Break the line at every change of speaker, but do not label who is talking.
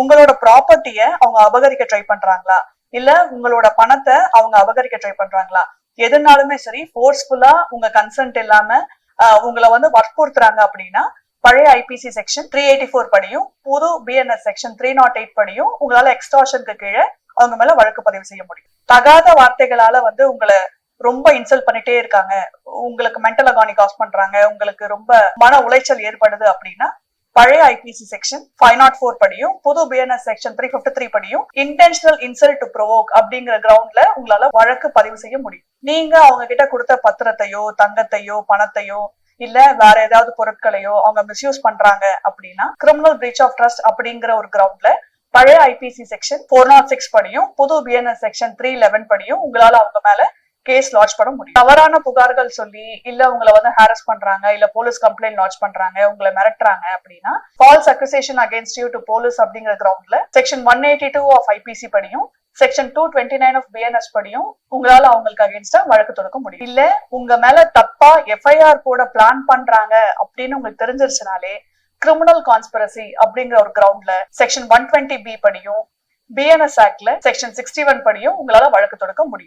உங்களோட ப்ராப்பர்ட்டிய அவங்க அபகரிக்க ட்ரை பண்றாங்களா, இல்ல உங்களோட பணத்தை அவங்க அபகரிக்க ட்ரை பண்றாங்களா, எதுனாலுமே சரி ஃபோர்ஸ்ஃபுல்லா உங்க கன்சென்ட் இல்லாம உங்களை வற்புறுத்துறாங்க அப்படின்னா பழைய ஐபிசி செக்ஷன் 384 படியும் புது பிஎன்எஸ் செக்ஷன் 308 படியும் உங்களால எக்ஸ்டார்ஷனுக்கு கீழே அவங்க மேல வழக்கு பதிவு செய்ய முடியும். தகாத வார்த்தைகளால உங்களை ரொம்ப இன்சல்ட் பண்ணிட்டே இருக்காங்க, உங்களுக்கு மென்டல் அகானி காஸ் பண்றாங்க, உங்களுக்கு ரொம்ப மன உளைச்சல் ஏற்படுது அப்படின்னா பழைய ஐபிசி செக்ஷன் 504 படியும் புது பிஎன்எஸ் செக்ஷன் 353 படியும் இன்டென்ஷனல் இன்சல்ட் டு ப்ரோவோக் அப்படிங்கிற கிரவுண்ட்ல உங்களால வழக்கு பதிவு செய்ய முடியும். நீங்க அவங்க கிட்ட கொடுத்த பத்திரத்தையோ தங்கத்தையோ பணத்தையோ இல்ல வேற ஏதாவது பொருட்களையோ அவங்க மிஸ்யூஸ் பண்றாங்க அப்படின்னா கிரிமினல் பிரீச் ஆஃப் ட்ரஸ்ட் அப்படிங்கிற ஒரு கிரவுண்ட்ல பழைய ஐபிசி செக்ஷன் 406 படியும் புது பிஎன்எஸ் செக்ஷன் 311 படியும் உங்களால அவங்க மேல கேஸ் லான்ச் பண்ண முடியும். தவறான புகார்கள் சொல்லி இல்ல உங்களை ஹாரஸ் பண்றாங்க, இல்ல போலீஸ் கம்ப்ளைண்ட் லான்ச் பண்றாங்க, உங்களை மிரட்டுறாங்க அப்படின்னா false accusation against you to police அப்படிங்கிற கிரவுண்ட்ல செக்ஷன் 182 ஆஃப் ஐபிசி படியும் செக்ஷன் 229 ஆஃப் பிஎன்எஸ் படியும் உங்களால அவங்களுக்கு அகைன்ஸ்டா வழக்கு தொடுக்க முடியும். இல்ல உங்க மேல தப்பா எஃப்ஐஆர் போட பிளான் பண்றாங்க அப்படின்னு உங்களுக்கு தெரிஞ்சிருச்சுனாலே கிரிமினல் கான்ஸ்பிரசி அப்படிங்கிற ஒரு கிரவுண்ட்ல செக்ஷன் 120B படியும் பிஎன்எஸ் ஆக்ட்ல செக்ஷன் 61 படியும் உங்களால வழக்கு தொடுக்க முடியும்.